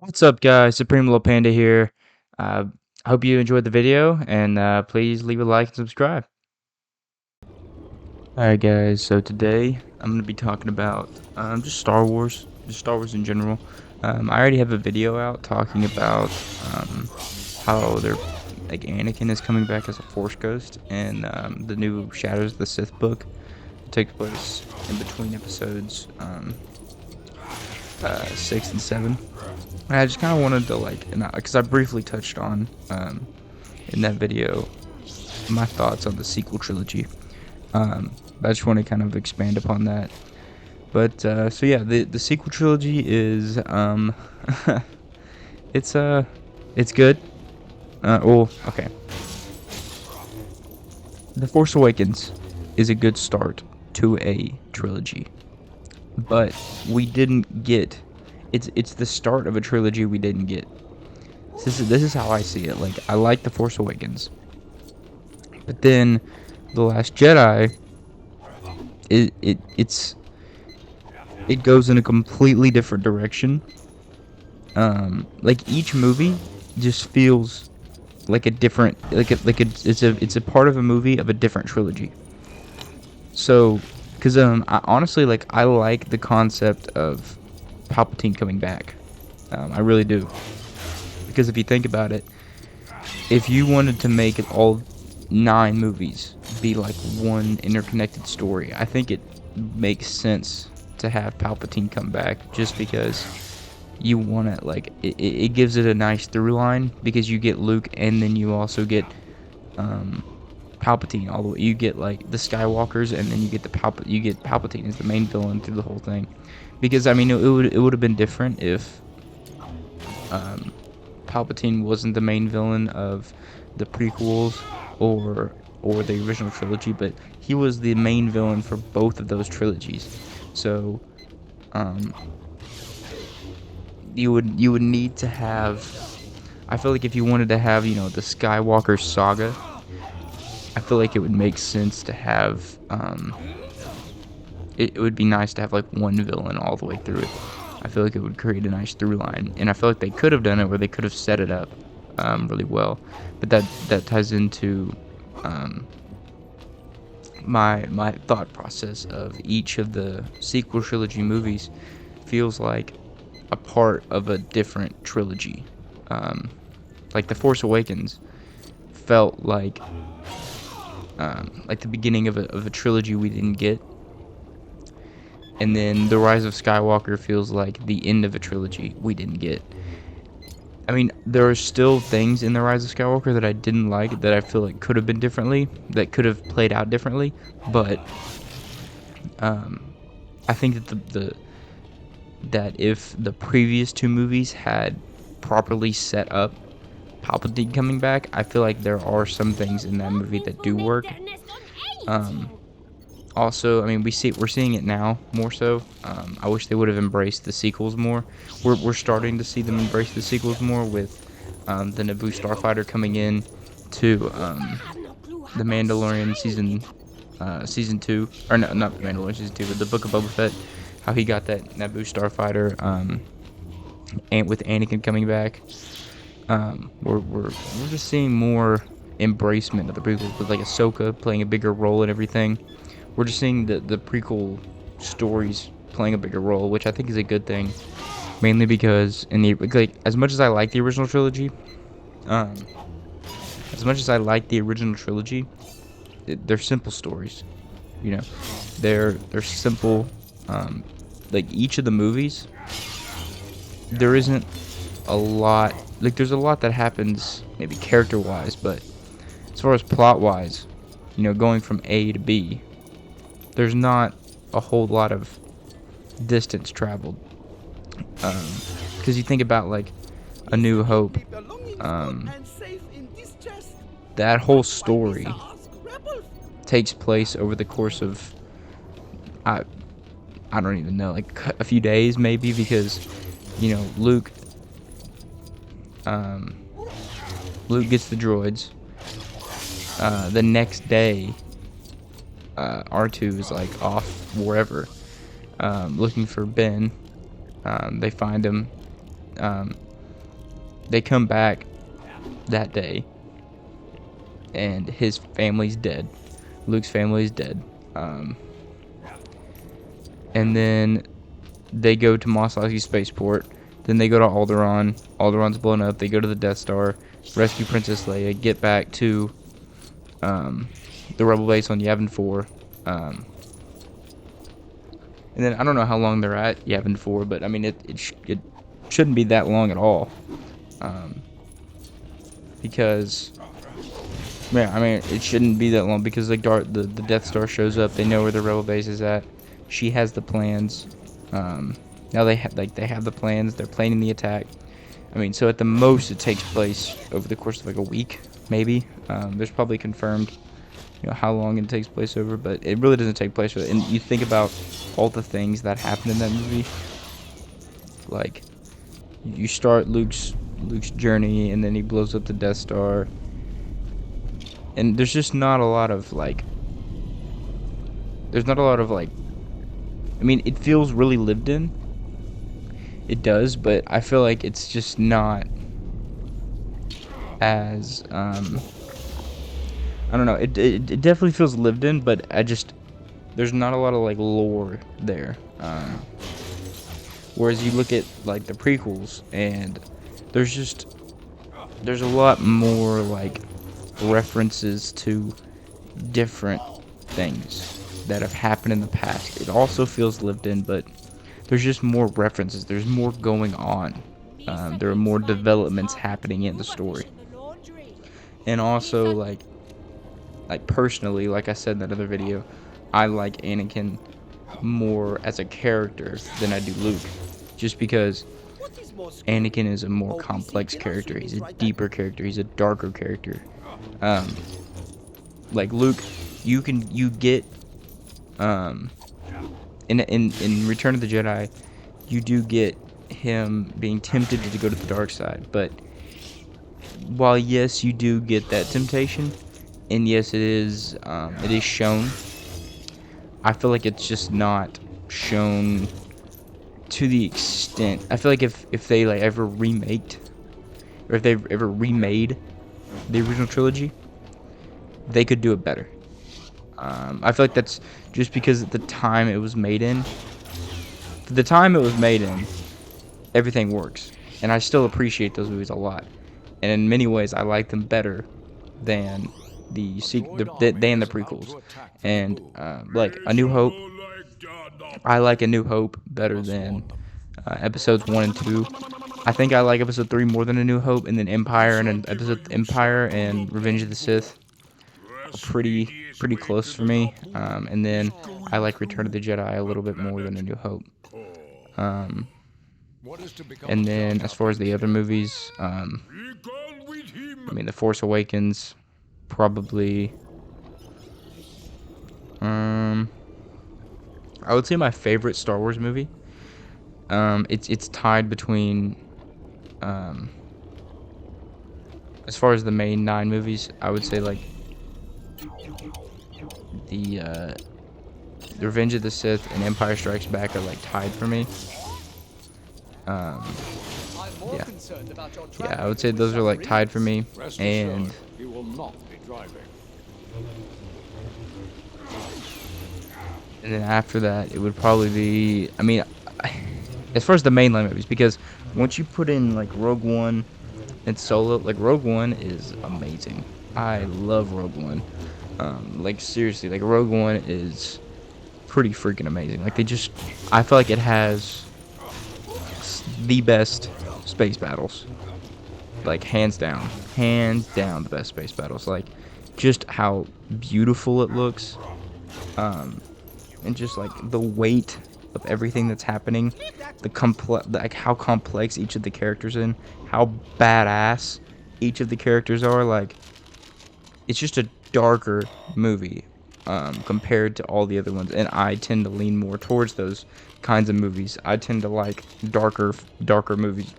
What's up, guys? Supreme Little Panda here. Uh, I hope you enjoyed the video, and please leave a like and subscribe. Alright, guys, so today I'm going to be talking about just Star Wars, in general. I already have a video out talking about how Anakin is coming back as a Force Ghost, and the new Shadows of the Sith book takes place in between episodes 6 and 7. And I just kind of wanted to because I briefly touched on in that video my thoughts on the sequel trilogy. But I just want to kind of expand upon that. But so yeah, the sequel trilogy is it's it's good. Okay. The Force Awakens is a good start to a trilogy, but we didn't get. It's the start of a trilogy we didn't get. This is how I see it. Like, I like The Force Awakens, but then The Last Jedi, it goes in a completely different direction. Like, each movie just feels like a different, it's a part of a movie of a different trilogy. So, because I honestly, I like the concept of Palpatine coming back. I really do. Because if you think about it, if you wanted to make it all 9 movies be like one interconnected story, I think it makes sense to have Palpatine come back, just because you want to, it gives it a nice through line, because you get Luke and then you also get Palpatine all the way. You get like the Skywalkers, and then you get Palpatine as the main villain through the whole thing. Because I mean, it would have been different if Palpatine wasn't the main villain of the prequels or the original trilogy, but he was the main villain for both of those trilogies. So you would need to have, I feel like if you wanted to have, the Skywalker Saga, I feel like it would make sense to have it would be nice to have like one villain all the way through it. I feel like it would create a nice through line, and I feel like they could have done it where they could have set it up really well. But that ties into my thought process of each of the sequel trilogy movies feels like a part of a different trilogy. Like The Force Awakens felt like the beginning of a trilogy we didn't get. And then The Rise of Skywalker feels like the end of a trilogy we didn't get. I mean, there are still things in The Rise of Skywalker that I didn't like, that I feel like could have been differently, that could have played out differently. But I think that that if the previous 2 movies had properly set up Palpatine coming back, I feel like there are some things in that movie that do work. Also, I mean, we're seeing it now more so. I wish they would have embraced the sequels more. We're starting to see them embrace the sequels more, with the Naboo starfighter coming in to the Mandalorian season 2, or no, not the Mandalorian season 2, but the Book of Boba Fett. How he got that Naboo starfighter, and with Anakin coming back, we're just seeing more embracement of the prequels, with like Ahsoka playing a bigger role in everything. We're just seeing the prequel stories playing a bigger role, which I think is a good thing. Mainly because as much as I like the original trilogy, they're simple stories. They're simple. Like, each of the movies, there isn't a lot. Like, there's a lot that happens maybe character-wise, but as far as plot-wise, going from A to B, there's not a whole lot of distance traveled. Because you think about, like, A New Hope, that whole story takes place over the course of, I don't even know, like a few days maybe, because Luke gets the droids. The next day, R2 is like off wherever, looking for Ben. They find him. They come back that day, and his family's dead. Luke's family's dead. And then they go to Mos Eisley Spaceport. Then they go to Alderaan. Alderaan's blown up. They go to the Death Star, rescue Princess Leia, get back to the Rebel base on Yavin 4. And then I don't know how long they're at Yavin 4, but I mean it shouldn't be that long at all. Because yeah, I mean it shouldn't be that long because like the Death Star shows up. They know where the Rebel base is at. She has the plans. Now they have the plans. They're planning the attack. I mean, so at the most it takes place over the course of like a week, maybe. There's probably confirmed, how long it takes place over, but it really doesn't take place. And you think about all the things that happen in that movie. Like, you start Luke's journey, and then he blows up the Death Star, and there's just not a lot of like. There's not a lot of like. I mean, it feels really lived in. It does, but I feel like it's just not as I don't know. It definitely feels lived in, but there's not a lot of like lore there. Whereas you look at like the prequels, and there's a lot more like references to different things that have happened in the past. It also feels lived in, but there's just more references. There's more going on. There are more developments happening in the story. And also, like personally, like I said in that other video, I like Anakin more as a character than I do Luke. Just because Anakin is a more complex character. He's a deeper character. He's a darker character. Like Luke, you get in Return of the Jedi, you do get him being tempted to go to the dark side. But while yes, you do get that temptation, and yes, it is shown, I feel like it's just not shown to the extent. I feel like if they like ever remaked, or if they ever remade the original trilogy, they could do it better. I feel like that's just because at the time it was made in. For the time it was made in, everything works, and I still appreciate those movies a lot. And in many ways, I like them better than the prequels. And like A New Hope, I like A New Hope better than episodes 1 and 2. I think I like episode 3 more than A New Hope, and then Empire and Revenge of the Sith are pretty close for me. And then I like Return of the Jedi a little bit more than A New Hope. And then as far as the other movies, I mean, The Force Awakens, probably. I would say my favorite Star Wars movie. It's tied between. As far as the main 9 movies, I would say like the Revenge of the Sith and Empire Strikes Back are like tied for me. Yeah, I would say those are like tied for me, and then after that it would probably be. I mean, as far as the mainline movies, because once you put in like Rogue One and Solo, like Rogue One is amazing. I love Rogue One. Like seriously, like Rogue One is pretty freaking amazing. Like I feel like it has the best space battles. Like hands down the best space battles. Like just how beautiful it looks, and just like the weight of everything that's happening, like how complex each of the characters in, how badass each of the characters are. Like it's just a darker movie compared to all the other ones, and I tend to lean more towards those kinds of movies. I tend to like darker movies,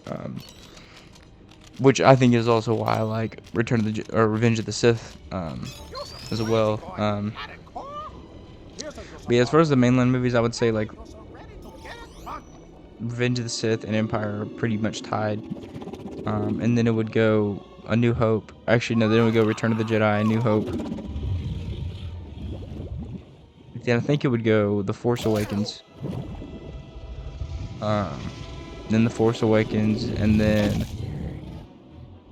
which I think is also why I like Revenge of the Sith as well. But yeah, as far as the mainline movies, I would say like Revenge of the Sith and Empire are pretty much tied. And then it would go A New Hope. Actually, no, then it would go Return of the Jedi, A New Hope. Then I think it would go The Force Awakens. Then The Force Awakens, and then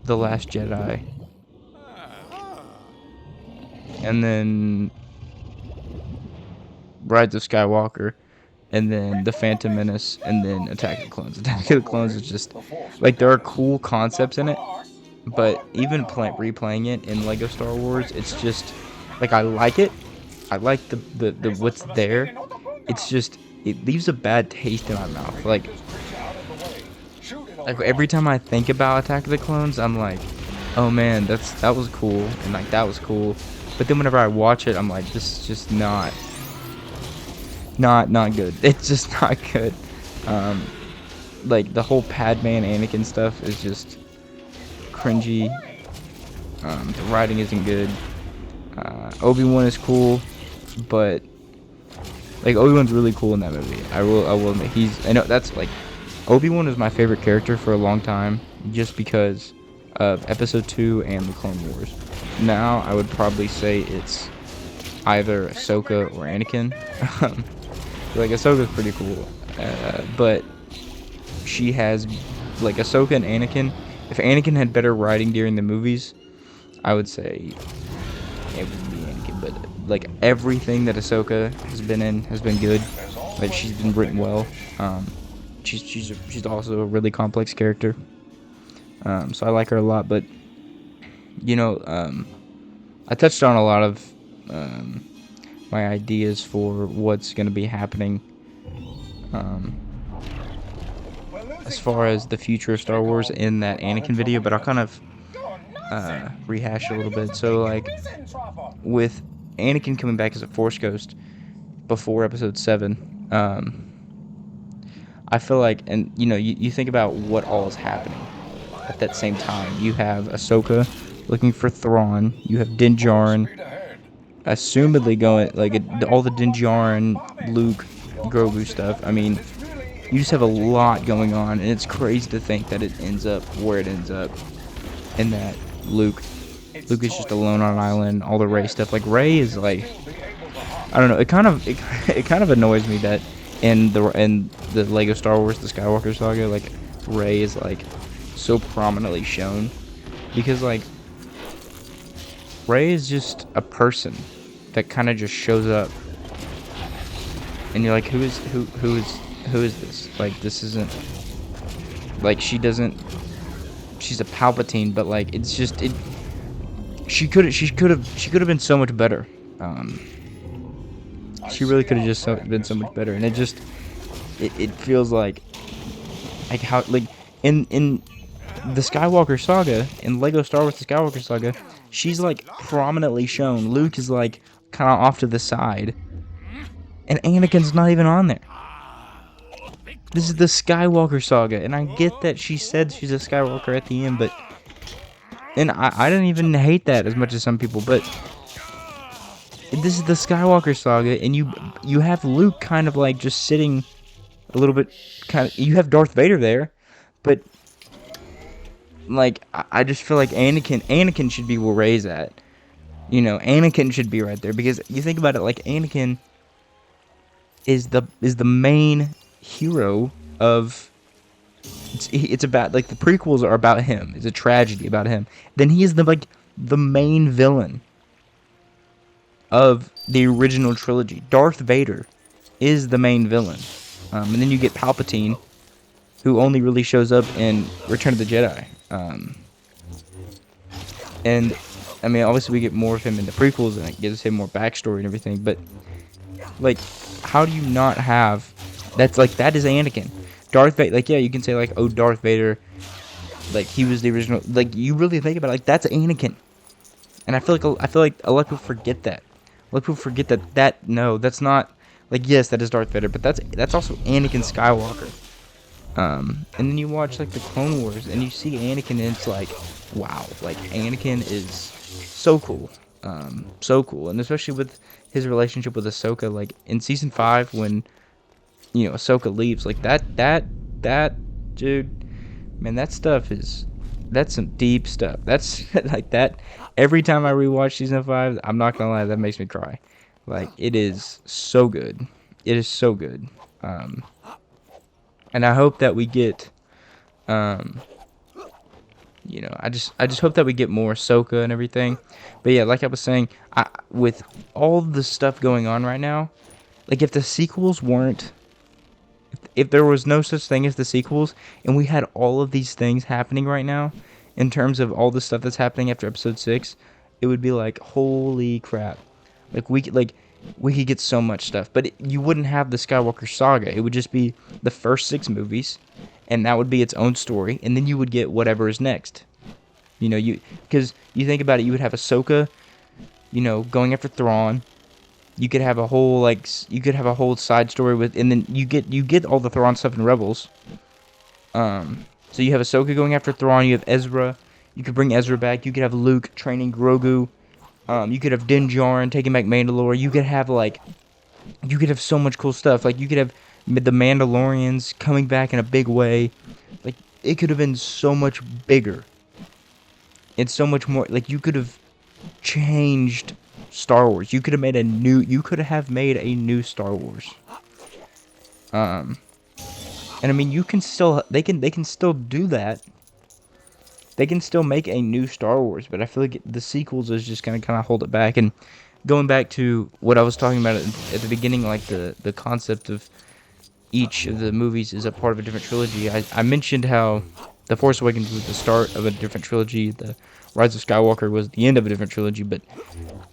The Last Jedi. And then Rise of Skywalker. And then The Phantom Menace, and then Attack of the Clones. Attack of the Clones is just, like, there are cool concepts in it, but even replaying it in Lego Star Wars, it's just, like, I like it. I like the what's there. It's just, it leaves a bad taste in my mouth. Like every time I think about Attack of the Clones, I'm like, oh man, that was cool, and like that was cool. But then whenever I watch it, I'm like, this is just not good. It's just not good. Like the whole Padme and Anakin stuff is just cringy. The writing isn't good. Obi-Wan is cool, but like Obi-Wan's really cool in that movie. I will admit I know that's like Obi-Wan was my favorite character for a long time, just because of Episode 2 and the Clone Wars. Now I would probably say it's either Ahsoka or Anakin. Like Ahsoka's pretty cool, but she has like Ahsoka and Anakin. If Anakin had better writing during the movies, I would say it would be Anakin. But like everything that Ahsoka has been in has been good. Like she's been written well. She's also a really complex character. So I like her a lot. But you know, I touched on a lot of my ideas for what's going to be happening as far as the future of Star Wars in that Anakin video, but I'll kind of rehash a little bit. So like with Anakin coming back as a Force Ghost before Episode 7, I feel like, and you know, you think about what all is happening at that same time. You have Ahsoka looking for Thrawn, you have Din Djarin assumedly going, like, all the Din Djarin, Luke, Grogu stuff. I mean, you just have a lot going on, and it's crazy to think that it ends up where it ends up, and that Luke is just alone on an island. All the Rey stuff, like Rey is like, I don't know. It kind of annoys me that in the Lego Star Wars, the Skywalker Saga, like Rey is like so prominently shown, because like Rey is just a person that kind of just shows up, and you're like, who is this? Like, this isn't like she's a Palpatine, but like it's just she could have been so much better. She really could have just been so much better, and it feels like how like in the Skywalker Saga, in Lego Star Wars The Skywalker Saga, she's like prominently shown. Luke is like kind of off to the side, and Anakin's not even on there. This is the Skywalker Saga, and I get that she said she's a Skywalker at the end, but and I didn't even hate that as much as some people, but this is the Skywalker Saga, and you have Luke kind of like just sitting a little bit, kind of. You have Darth Vader there, but like I just feel like Anakin should be where Rey's at. You know, Anakin should be right there, because you think about it, like Anakin is the main hero of. It's about, like, the prequels are about him. It's a tragedy about him. Then he is the main villain of the original trilogy. Darth Vader is the main villain, and then you get Palpatine, who only really shows up in Return of the Jedi. And I mean, obviously we get more of him in the prequels, and it gives him more backstory and everything. But like, how do you not have? That is Anakin. Darth Vader, like, yeah, you can say, like, oh, Darth Vader, like, he was the original, like, you really think about it, like, that's Anakin. And I feel like a lot of people forget that. A lot of people forget that no, that's not, like, yes, that is Darth Vader, but that's also Anakin Skywalker. And then you watch, like, the Clone Wars, and you see Anakin, and it's like, wow, like, Anakin is so cool. So cool. And especially with his relationship with Ahsoka, like, in Season 5, when, you know, Ahsoka leaves, like, that dude, man, that stuff is that's some deep stuff. That's like that. Every time I rewatch season 5, I'm not gonna lie, that makes me cry. Like, it is so good. It is so good. Um, and I hope that we get, um, I just hope that we get more Ahsoka and everything. But yeah, like I was saying, with all the stuff going on right now, like if the sequels weren't, if there was no such thing as the sequels, and we had all of these things happening right now, in terms of all the stuff that's happening after Episode 6, it would be like, holy crap! We could get so much stuff, but you wouldn't have the Skywalker Saga. It would just be the first 6 movies, and that would be its own story, and then you would get whatever is next. Because you think about it, you would have Ahsoka, going after Thrawn. You could have a whole side story with, and then you get all the Thrawn stuff in Rebels. So you have Ahsoka going after Thrawn. You have Ezra. You could bring Ezra back. You could have Luke training Grogu. You could have Din Djarin taking back Mandalore. You could have so much cool stuff. Like, you could have the Mandalorians coming back in a big way. Like, it could have been so much bigger. And so much more. Like, you could have changed Star Wars. You could have made a new Star Wars. And I mean, they can still do that. They can still make a new Star Wars, but I feel like the sequels is just gonna kind of hold it back. And going back to what I was talking about at the beginning, like the concept of each of the movies is a part of a different trilogy. I mentioned how The Force Awakens was the start of a different trilogy. The Rise of Skywalker was the end of a different trilogy, but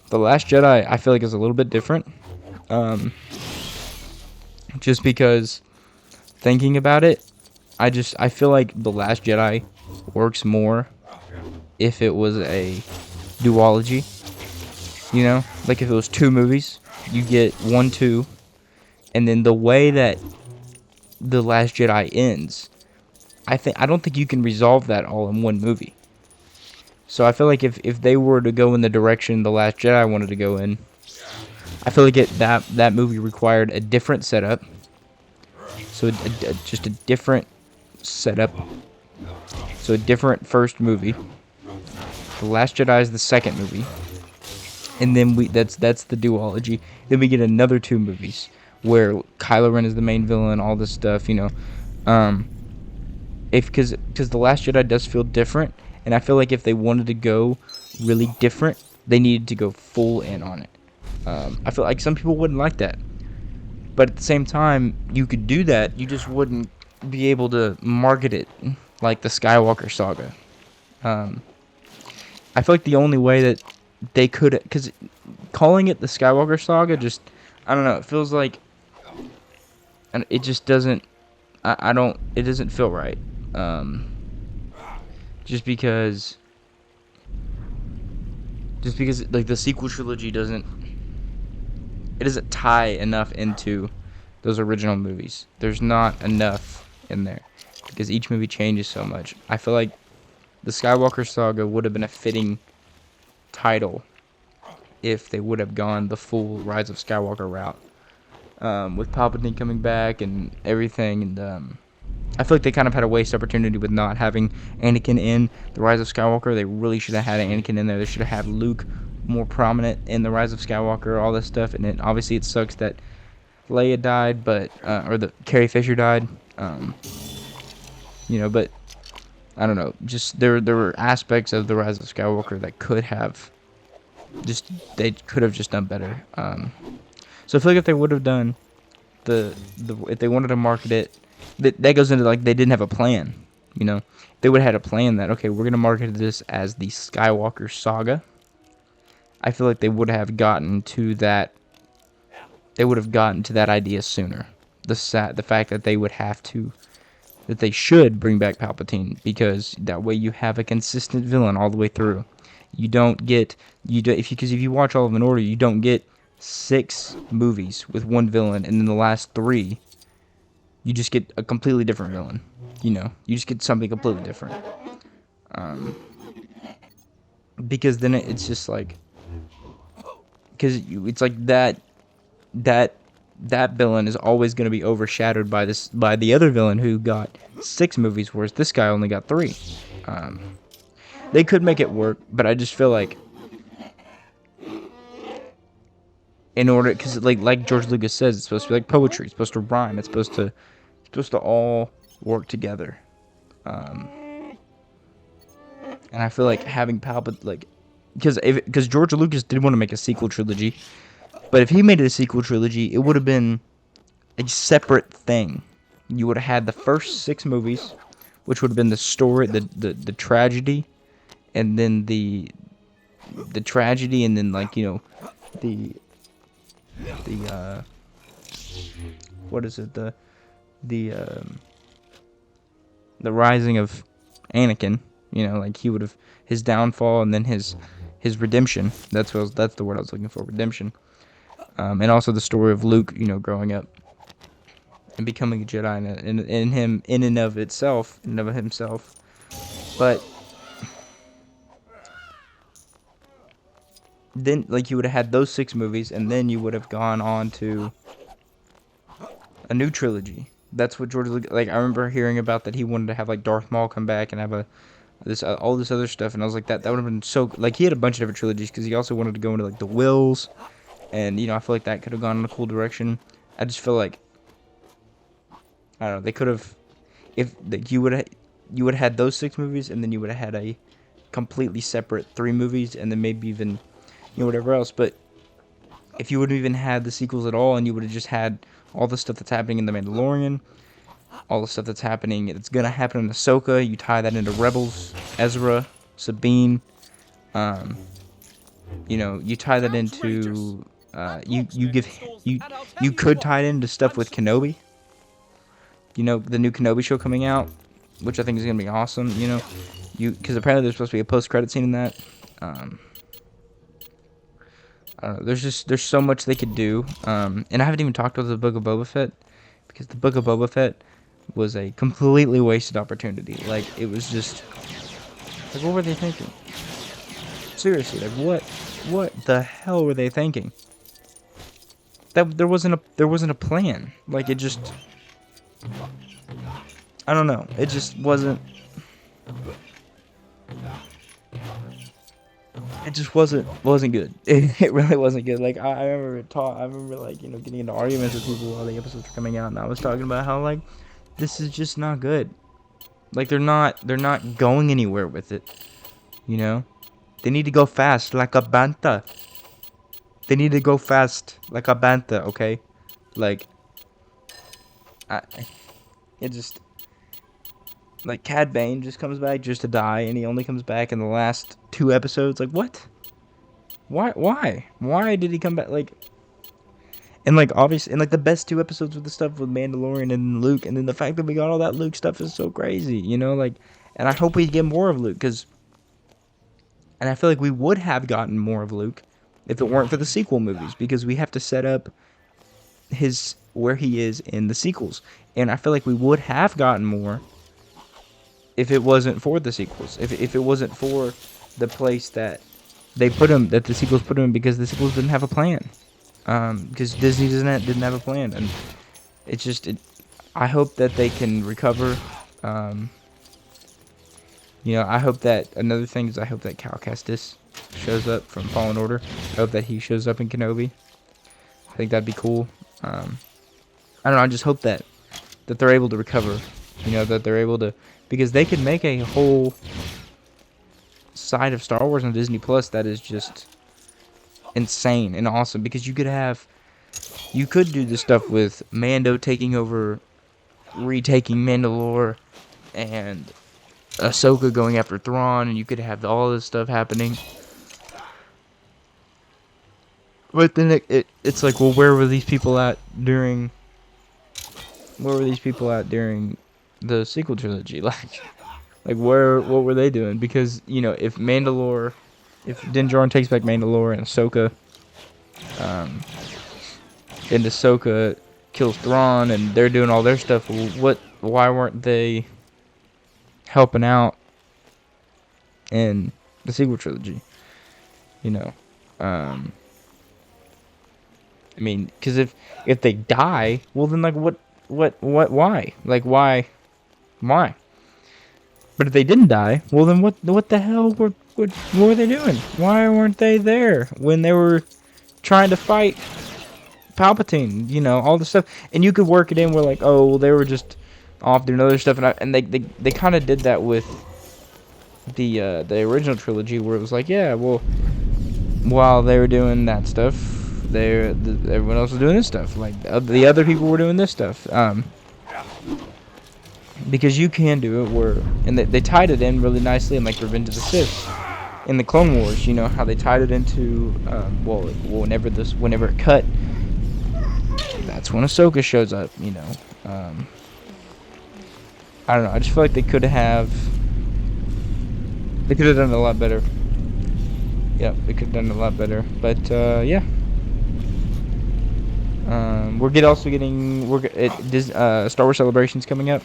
The Last Jedi, I feel like, is a little bit different. Just because, thinking about it, I feel like The Last Jedi works more if it was a duology. Like if it was 2 movies, you get 1, 2, and then the way that The Last Jedi ends, I don't think you can resolve that all in 1 movie. So I feel like if they were to go in the direction The Last Jedi wanted to go in, I feel like that movie required a different setup. So just a different setup. So a different first movie. The Last Jedi is the second movie. And then that's the duology. Then we get another 2 movies where Kylo Ren is the main villain, all this stuff, because The Last Jedi does feel different, and I feel like if they wanted to go really different, they needed to go full in on it. I feel like some people wouldn't like that, but at the same time, you could do that. You just wouldn't be able to market it like the Skywalker Saga. I feel like the only way that they could, because calling it the Skywalker Saga, just, I don't know, it feels like, and it just doesn't, it doesn't feel right. Just because like the sequel trilogy doesn't tie enough into those original movies. There's not enough in there because each movie changes so much. I feel like the Skywalker Saga would have been a fitting title if they would have gone the full Rise of Skywalker route, with Palpatine coming back and everything. And I feel like they kind of had a waste opportunity with not having Anakin in the Rise of Skywalker. They really should have had Anakin in there. They should have had Luke more prominent in the Rise of Skywalker, all this stuff. And then obviously it sucks that Leia died, but or the Carrie Fisher died. But I don't know. Just there were aspects of the Rise of Skywalker that they could have just done better. So I feel like if they would have done if they wanted to market it, that goes into like they didn't have a plan. They would have had a plan that, okay, we're gonna market this as the Skywalker Saga. I feel like they would have gotten to that. They would have gotten to that idea sooner. The fact that they should bring back Palpatine, because that way you have a consistent villain all the way through. If you watch all of them in order, you don't get 6 movies with one villain, and then the last 3, you just get a completely different villain. You just get something completely different. Because then it's just like, it's like that villain is always going to be overshadowed by the other villain who got 6 movies, whereas this guy only got 3. They could make it work, but I just feel like in order, because like George Lucas says, it's supposed to be like poetry. It's supposed to rhyme. It's supposed to all work together. And I feel like having Palpatine, like, because George Lucas did want to make a sequel trilogy, but if he made it a sequel trilogy, it would have been a separate thing. You would have had the first 6 movies, which would have been the story, the tragedy, and then the tragedy, and then like the what is it, the rising of Anakin. Like he would have his downfall and then his redemption. That's the word I was looking for, redemption. And also the story of Luke, growing up and becoming a Jedi in him in and of himself. But then, like, you would have had those 6 movies, and then you would have gone on to a new trilogy. That's what George Lucas, like, I remember hearing about that he wanted to have like Darth Maul come back and have all this other stuff, and I was like, that would have been so, like, he had a bunch of different trilogies because he also wanted to go into like the wills, and I feel like that could have gone in a cool direction. I just feel like, I don't know, they could have, if like, you would have had those 6 movies, and then you would have had a completely separate 3 movies, and then maybe even whatever else. But if you would have even had the sequels at all, and you would have just had all the stuff that's happening in The Mandalorian, all the stuff that's happening, it's gonna happen in Ahsoka, you tie that into Rebels, Ezra, Sabine, you tie that into, you could tie it into stuff with Kenobi, the new Kenobi show coming out, which I think is gonna be awesome, because apparently there's supposed to be a post-credit scene in that. I don't know, there's so much they could do, and I haven't even talked about the Book of Boba Fett, because the Book of Boba Fett was a completely wasted opportunity. Like, it was just, like, what were they thinking? Seriously, like, what the hell were they thinking? That there wasn't a plan. Like, it just, I don't know. It just wasn't. It just wasn't good. It really wasn't good. Like, I remember like, getting into arguments with people while the episodes were coming out, and I was talking about how, like, this is just not good. Like, they're not going anywhere with it. They need to go fast like a bantha. They need to go fast like a bantha, okay? Like, it just, like, Cad Bane just comes back just to die, and he only comes back in the last 2 episodes. Like, what? Why did he come back? Like, and like, obviously, and like the best 2 episodes with the stuff with Mandalorian and Luke, and then the fact that we got all that Luke stuff is so crazy, like, and I hope we get more of Luke, and I feel like we would have gotten more of Luke if it weren't for the sequel movies, because we have to set up where he is in the sequels, and I feel like we would have gotten more if it wasn't for the sequels, if it wasn't for the place that they put him, that the sequels put him in, because the sequels didn't have a plan. Because Disney didn't have a plan, and it's just, I hope that they can recover. I hope that, another thing is, I hope that Cal Kestis shows up from Fallen Order. I hope that he shows up in Kenobi. I think that'd be cool. I don't know, I just hope that they're able to recover, that they're able to, because they could make a whole side of Star Wars on Disney Plus that is just insane and awesome, because you could do the stuff with Mando taking over, retaking Mandalore, and Ahsoka going after Thrawn, and you could have all this stuff happening. But then it's like, well, where were these people at during the sequel trilogy? Like what were they doing? Because, if Din Djarin takes back Mandalore, and Ahsoka kills Thrawn, and they're doing all their stuff, well, why weren't they helping out in the sequel trilogy? I mean, because if they die, well, then, like, why? Like, why? But if they didn't die, well then what the hell what were they doing? Why weren't they there when they were trying to fight Palpatine? You know, all the stuff. And you could work it in where like, oh, well, they were just off doing other stuff, and they kind of did that with the original trilogy, where it was like, yeah, well, while they were doing that stuff, everyone else was doing this stuff. Like the other people were doing this stuff. Because you can do it where, and they tied it in really nicely in like Revenge of the Sith, in the Clone Wars. You know how they tied it into, well, whenever it cut, that's when Ahsoka shows up. You know, I don't know. I just feel like they could have done it a lot better. Yeah, they could have done it a lot better. But yeah. Star Wars Celebration's coming up.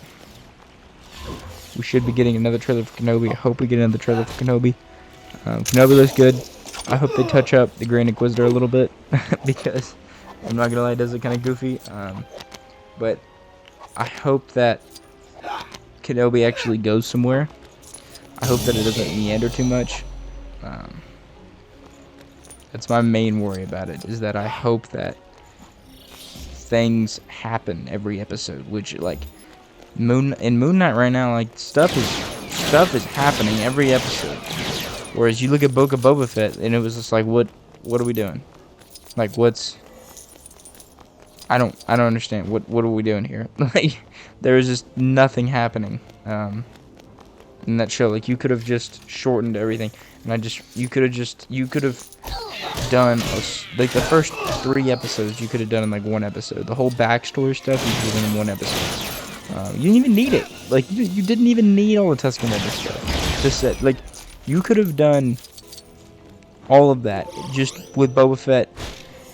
We should be getting another trailer for Kenobi. I hope we get another trailer for Kenobi. Kenobi looks good. I hope they touch up the Grand Inquisitor a little bit because I'm not gonna lie, it does look kind of goofy. But I hope that Kenobi actually goes somewhere. I hope that it doesn't meander too much. That's my main worry about it, is that I hope that things happen every episode, which like Moon Knight right now, like stuff is happening every episode. Whereas you look at Book of Boba Fett and it was just like, what are we doing? Like I don't understand. What are we doing here? Like there was just nothing happening in that show. Like you could have just shortened everything, and you could have done like the first 3 episodes you could have done in like 1 episode. The whole backstory stuff you could have done in 1 episode. You didn't even need it. Like you didn't even need all the Tusken Raiders stuff. Just that, like you could have done all of that just with Boba Fett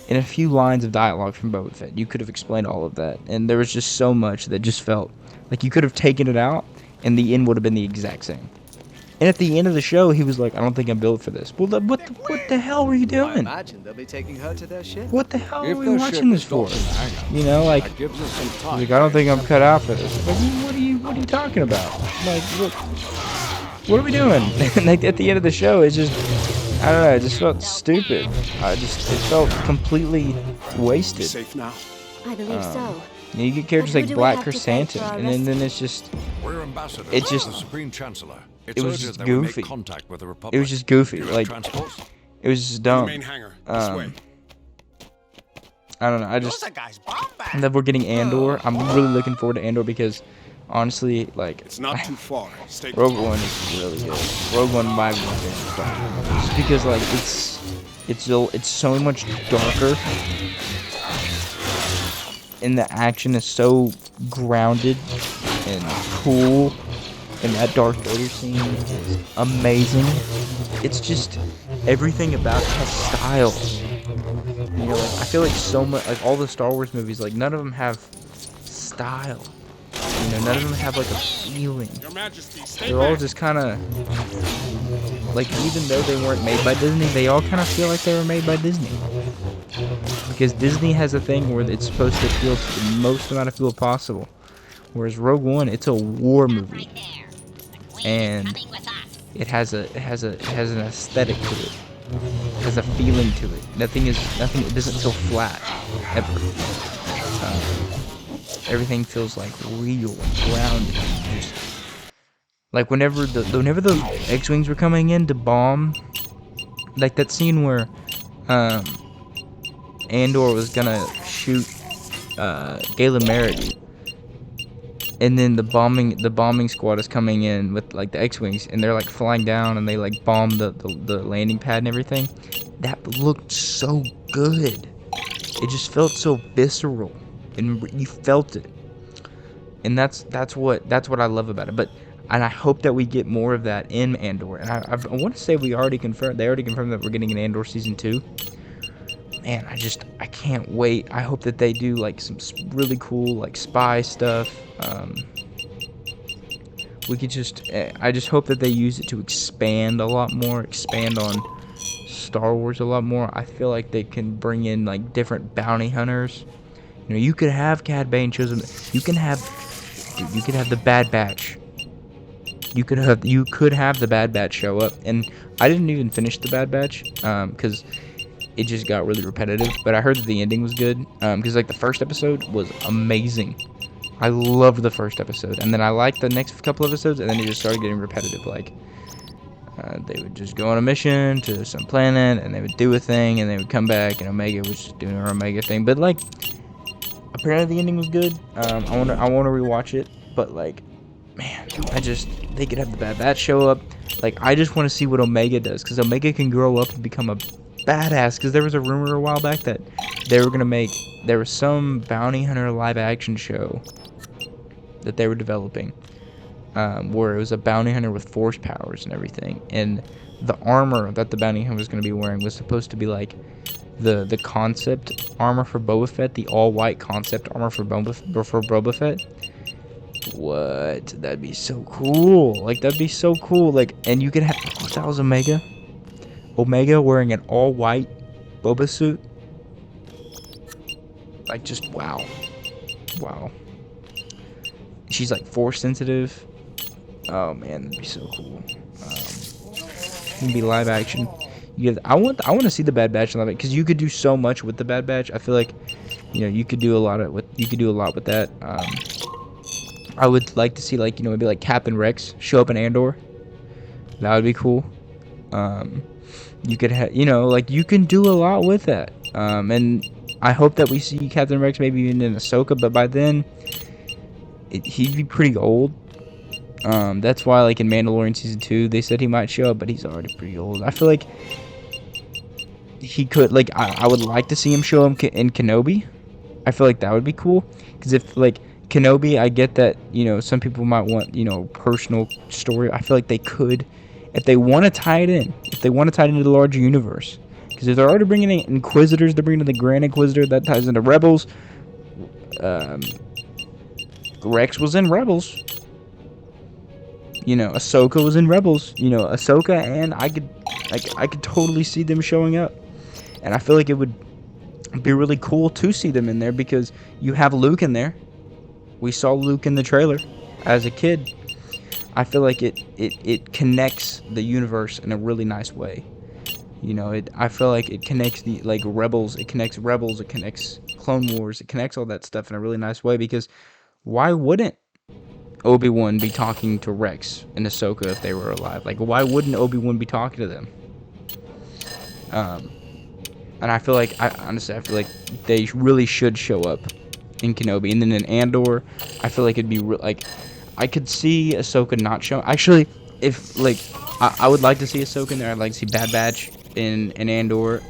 in a few lines of dialogue from Boba Fett. You could have explained all of that, and there was just so much that just felt like you could have taken it out, and the end would have been the exact same. And at the end of the show, he was like, "I don't think I'm built for this." Well, what the hell were you doing? I imagine they'll be taking her to their ship. What the hell are we watching this for? You know, like, I don't think I'm cut out for this. Like, what are you talking about? Like, what are we doing? Like at the end of the show, it's just, I don't know, it just felt stupid. It felt completely wasted. Safe now? I believe so. You get characters like Black Chrysanthemum, and then it's just, the Supreme Chancellor. It was just goofy. It was just goofy. Like, it was just dumb. I don't know. That we're getting Andor. I'm really looking forward to Andor because, honestly, like, it's not too far. Rogue One is really good. Rogue One might be my favorite Star Wars movie. Just because, like, it's so much darker, and the action is so grounded and cool. And that Darth Vader scene is amazing. It's just, everything about it has style. You know, like, I feel like so much, like all the Star Wars movies, like none of them have style. You know, none of them have like a feeling. They're all just kind of, like, even though they weren't made by Disney, they all kind of feel like they were made by Disney. Because Disney has a thing where it's supposed to appeal to the most amount of people possible. Whereas Rogue One, it's a war movie. And it has an aesthetic to it. It has a feeling to it. It doesn't feel flat ever. Everything feels like real and grounded. Just, like whenever the X-Wings were coming in to bomb, like that scene where Andor was gonna shoot Galen Merritt. And then the bombing squad is coming in with like the X-Wings, and they're like flying down, and they like bomb the landing pad and everything. That looked so good. It just felt so visceral, and you felt it. And that's what I love about it. And I hope that we get more of that in Andor. And I want to say they already confirmed that we're getting an Andor season 2. Man, I can't wait. I hope that they do like some really cool like spy stuff. I just hope that they use it to expand a lot more, expand on Star Wars a lot more. I feel like they can bring in like different bounty hunters. You know, you could have Cad Bane chosen. You can have the Bad Batch. you could have the Bad Batch show up, and I didn't even finish the Bad Batch because it just got really repetitive. But I heard that the ending was good because like the first episode was amazing. I loved the first episode, and then I liked the next couple episodes, and then it just started getting repetitive. Like they would just go on a mission to some planet, and they would do a thing, and they would come back, and Omega was just doing her Omega thing. But like, apparently the ending was good. I wanna rewatch it, but like, man, they could have the Bad Batch show up. Like, I just want to see what Omega does, because Omega can grow up and become a badass. Because there was a rumor a while back that there was some bounty hunter live action show that they were developing, where it was a bounty hunter with force powers and everything, and the armor that the bounty hunter was going to be wearing was supposed to be like the concept armor for Boba Fett, the all white concept armor for Boba Fett. What? That'd be so cool. Like, that'd be so cool. Like, and you could have, if that was Omega wearing an all white Boba suit. Like, just wow. She's like force sensitive. Oh man, that'd be so cool. It can be live action. I want to see the Bad Batch in live action, because you could do so much with the Bad Batch. I feel like, you could do a lot with that. I would like to see, like, maybe like Captain Rex show up in Andor. That would be cool. You could have, like, you can do a lot with that. And I hope that we see Captain Rex maybe even in Ahsoka, but by then he'd be pretty old. That's why, like, in Mandalorian season 2, they said he might show up, but he's already pretty old. I feel like he could, like, I would like to see him show him in Kenobi. I feel like that would be cool, because if, like, Kenobi, I get that, some people might want, personal story. I feel like they could, if they want to tie it in, into the larger universe. Because if they're already bringing in Inquisitors, they're bringing in the Grand Inquisitor, that ties into Rebels. Rex was in Rebels. Ahsoka was in Rebels. Ahsoka, and I could totally see them showing up. And I feel like it would be really cool to see them in there, because you have Luke in there. We saw Luke in the trailer as a kid. I feel like it connects the universe in a really nice way. I feel like it connects the, like, Rebels. It connects Rebels. It connects Clone Wars. It connects all that stuff in a really nice way, because why wouldn't Obi-Wan be talking to Rex and Ahsoka if they were alive? Like, why wouldn't Obi-Wan be talking to them? And I feel like, honestly feel like they really should show up in Kenobi. And then in Andor, I feel like it'd be like, I could see Ahsoka not show. Actually, if, like, I would like to see Ahsoka in there. I'd like to see Bad Batch in Andor.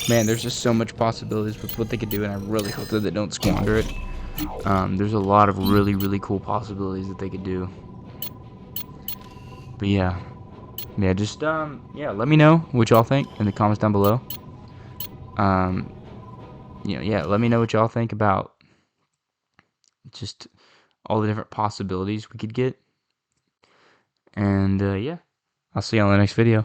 Man, there's just so much possibilities with what they could do, and I really hope that they don't squander it. There's a lot of really, really cool possibilities that they could do. But yeah, just let me know what y'all think in the comments down below. Let me know what y'all think about just all the different possibilities we could get. And I'll see y'all in the next video.